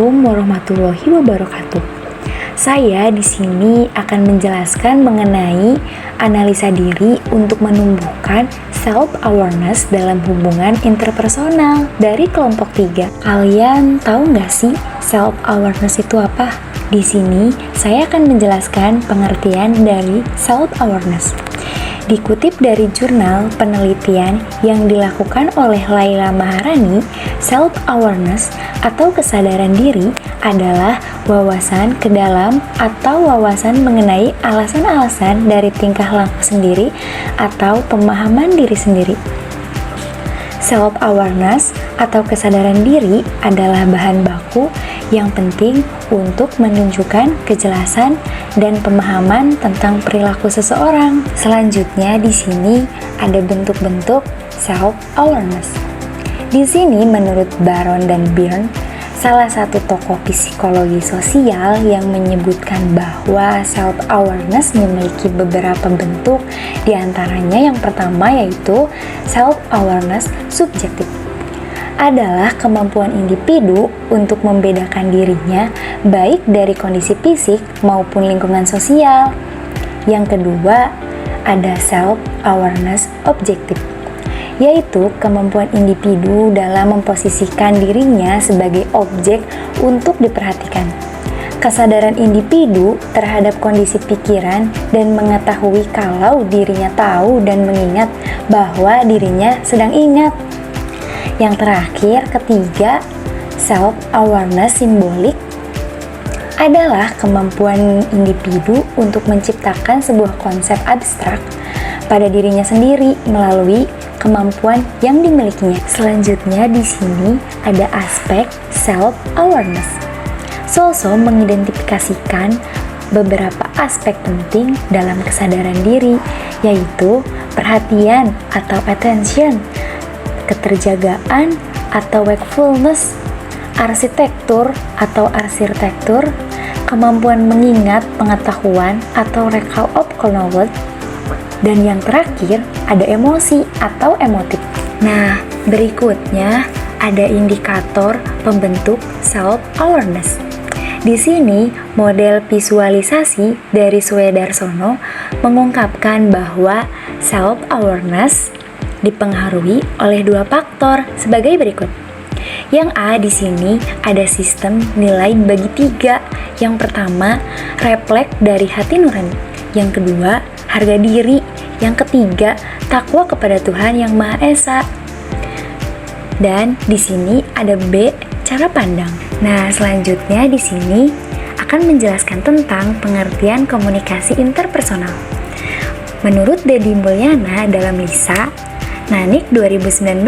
Assalamualaikum warahmatullahi wabarakatuh. Saya di sini akan menjelaskan mengenai analisa diri untuk menumbuhkan self-awareness dalam hubungan interpersonal dari kelompok 3. Kalian tahu nggak sih self-awareness itu apa? Di sini saya akan menjelaskan pengertian dari self-awareness. Dikutip dari jurnal penelitian yang dilakukan oleh Laila Maharani, self-awareness atau kesadaran diri adalah wawasan ke dalam atau wawasan mengenai alasan-alasan dari tingkah laku sendiri atau pemahaman diri sendiri. Self-awareness atau kesadaran diri adalah bahan baku yang penting untuk menunjukkan kejelasan dan pemahaman tentang perilaku seseorang. Selanjutnya di sini ada bentuk-bentuk self-awareness. Di sini menurut Baron dan Byrne, salah satu tokoh psikologi sosial yang menyebutkan bahwa self-awareness memiliki beberapa bentuk, diantaranya yang pertama yaitu self-awareness subjektif. Adalah kemampuan individu untuk membedakan dirinya baik dari kondisi fisik maupun lingkungan sosial. Yang kedua, ada self-awareness objektif, yaitu kemampuan individu dalam memposisikan dirinya sebagai objek untuk diperhatikan. Kesadaran individu terhadap kondisi pikiran dan mengetahui kalau dirinya tahu dan mengingat bahwa dirinya sedang ingat. Yang terakhir, ketiga, self-awareness simbolik adalah kemampuan individu untuk menciptakan sebuah konsep abstrak pada dirinya sendiri melalui kemampuan yang dimilikinya. Selanjutnya di sini ada aspek self-awareness. Soso mengidentifikasikan beberapa aspek penting dalam kesadaran diri, yaitu perhatian atau attention, keterjagaan atau wakefulness, arsitektur atau arsitektur, kemampuan mengingat pengetahuan atau recall of knowledge, dan yang terakhir ada emosi atau emotif. Nah, berikutnya ada indikator pembentuk self-awareness. Di sini, model visualisasi dari Swedarsono mengungkapkan bahwa self-awareness dipengaruhi oleh dua faktor sebagai berikut. Yang A di sini ada sistem nilai bagi 3. Yang pertama, refleks dari hati nurani. Yang kedua, harga diri. Yang ketiga, takwa kepada Tuhan Yang Maha Esa. Dan di sini ada B, cara pandang. Nah, selanjutnya di sini akan menjelaskan tentang pengertian komunikasi interpersonal. Menurut Deddy Mulyana dalam Lisa, Nanik 2019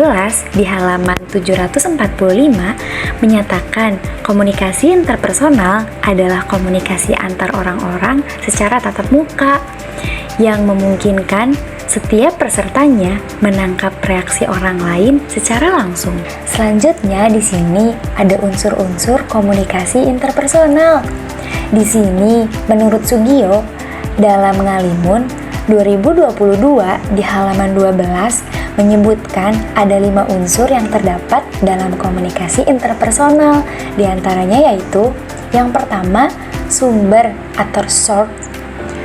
di halaman 745 menyatakan komunikasi interpersonal adalah komunikasi antar orang-orang secara tatap muka yang memungkinkan setiap pesertanya menangkap reaksi orang lain secara langsung. Selanjutnya di sini ada unsur-unsur komunikasi interpersonal. Di sini menurut Sugio dalam Ngalimun 2022 di halaman 12 menyebutkan ada 5 unsur yang terdapat dalam komunikasi interpersonal. Di antaranya yaitu yang pertama, sumber atau source.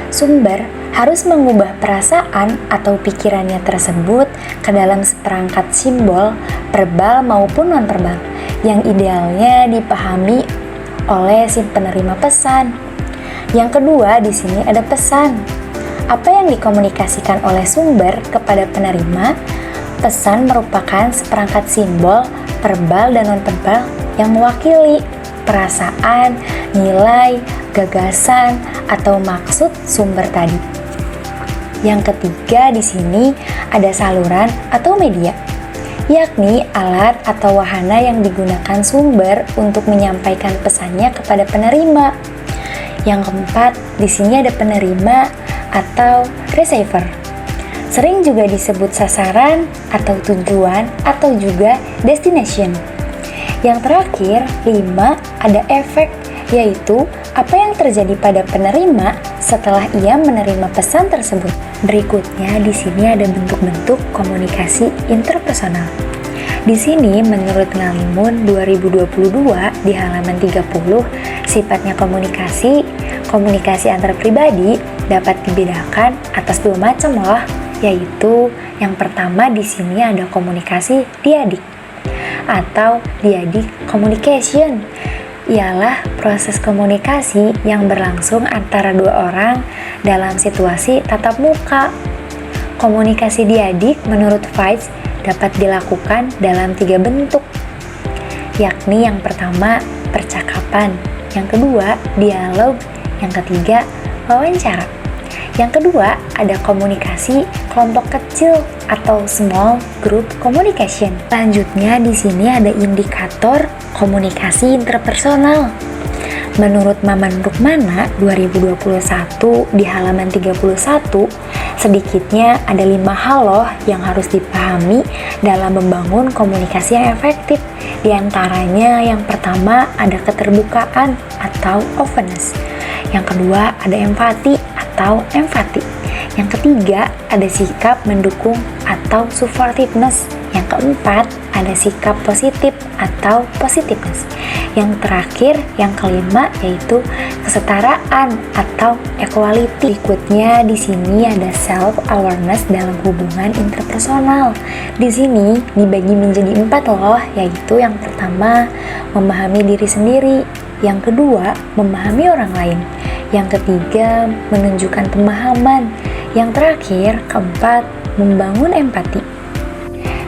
Sumber harus mengubah perasaan atau pikirannya tersebut ke dalam seperangkat simbol verbal maupun non-verbal yang idealnya dipahami oleh si penerima pesan. Yang kedua, di sini ada pesan. Apa yang dikomunikasikan oleh sumber kepada penerima? Pesan merupakan seperangkat simbol verbal dan non-verbal yang mewakili perasaan, nilai, gagasan, atau maksud sumber tadi. Yang ketiga di sini ada saluran atau media, yakni alat atau wahana yang digunakan sumber untuk menyampaikan pesannya kepada penerima. Yang keempat, di sini ada penerima atau receiver. Sering juga disebut sasaran atau tujuan atau juga destination. Yang terakhir, 5, ada efek, yaitu apa yang terjadi pada penerima setelah ia menerima pesan tersebut. Berikutnya di sini ada bentuk-bentuk komunikasi interpersonal. Di sini menurut Ngalimun 2022 di halaman 30, sifatnya komunikasi antar pribadi dapat dibedakan atas dua macam loh, yaitu yang pertama di sini ada komunikasi diadik atau diadik communication. Ialah proses komunikasi yang berlangsung antara dua orang dalam situasi tatap muka. Komunikasi diadik menurut Veitch dapat dilakukan dalam 3 bentuk, yakni yang pertama percakapan, yang kedua dialog, yang ketiga wawancara. Yang kedua ada komunikasi kelompok kecil atau small group communication. Selanjutnya di sini ada indikator komunikasi interpersonal. Menurut Maman Rukmana 2021 di halaman 31, sedikitnya ada 5 hal loh yang harus dipahami dalam membangun komunikasi yang efektif. Di antaranya yang pertama ada keterbukaan atau openness. Yang kedua ada empati atau empati. Yang ketiga ada sikap mendukung atau supportiveness. Yang keempat ada sikap positif atau positiveness. Yang terakhir, yang kelima yaitu kesetaraan atau equality. Berikutnya di sini ada self awareness dalam hubungan interpersonal. Di sini dibagi menjadi 4 loh, yaitu yang pertama memahami diri sendiri, yang kedua memahami orang lain, yang ketiga menunjukkan pemahaman, yang terakhir keempat membangun empati.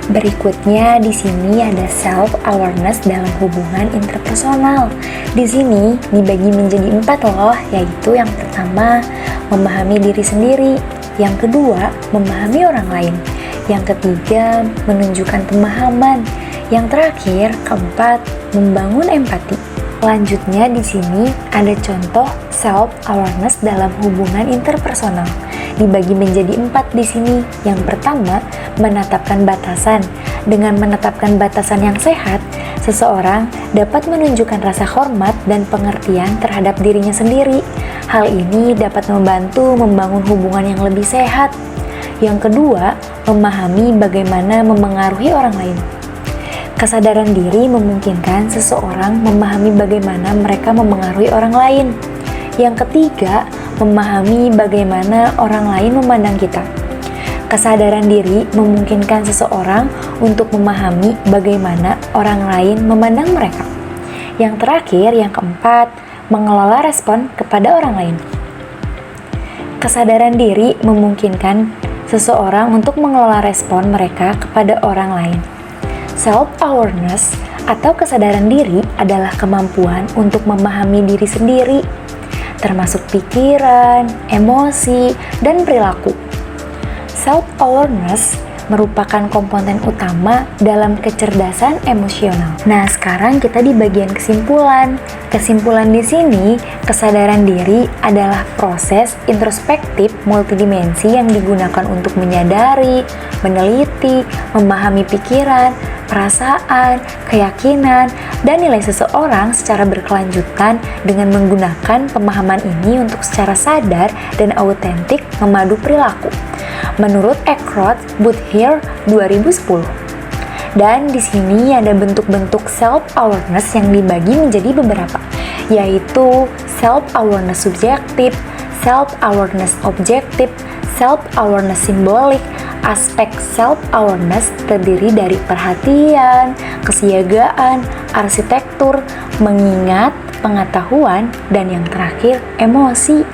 Berikutnya di sini ada self awareness dalam hubungan interpersonal. Di sini dibagi menjadi 4 loh, yaitu yang pertama memahami diri sendiri, yang kedua memahami orang lain, yang ketiga menunjukkan pemahaman, yang terakhir keempat membangun empati. Selanjutnya di sini ada contoh self awareness dalam hubungan interpersonal. Dibagi menjadi 4 di sini. Yang pertama, menetapkan batasan. Dengan menetapkan batasan yang sehat, seseorang dapat menunjukkan rasa hormat dan pengertian terhadap dirinya sendiri. Hal ini dapat membantu membangun hubungan yang lebih sehat. Yang kedua, memahami bagaimana memengaruhi orang lain. Kesadaran diri memungkinkan seseorang memahami bagaimana mereka memengaruhi orang lain. Yang ketiga, memahami bagaimana orang lain memandang kita. Kesadaran diri memungkinkan seseorang untuk memahami bagaimana orang lain memandang mereka. Yang terakhir, yang keempat, mengelola respon kepada orang lain. Kesadaran diri memungkinkan seseorang untuk mengelola respon mereka kepada orang lain. Self-awareness atau kesadaran diri adalah kemampuan untuk memahami diri sendiri, termasuk pikiran, emosi, dan perilaku. Self-awareness merupakan komponen utama dalam kecerdasan emosional. Nah, sekarang kita di bagian kesimpulan. Kesimpulan di sini, kesadaran diri adalah proses introspektif multidimensi yang digunakan untuk menyadari, meneliti, memahami pikiran, perasaan, keyakinan, dan nilai seseorang secara berkelanjutan dengan menggunakan pemahaman ini untuk secara sadar dan autentik memadu perilaku. Menurut Eckroth Budhir 2010. Dan di sini ada bentuk-bentuk self-awareness yang dibagi menjadi beberapa, yaitu self-awareness subjektif, self-awareness objektif, self-awareness simbolik. Aspek self-awareness terdiri dari perhatian, kesiagaan, arsitektur, mengingat, pengetahuan, dan yang terakhir, emosi.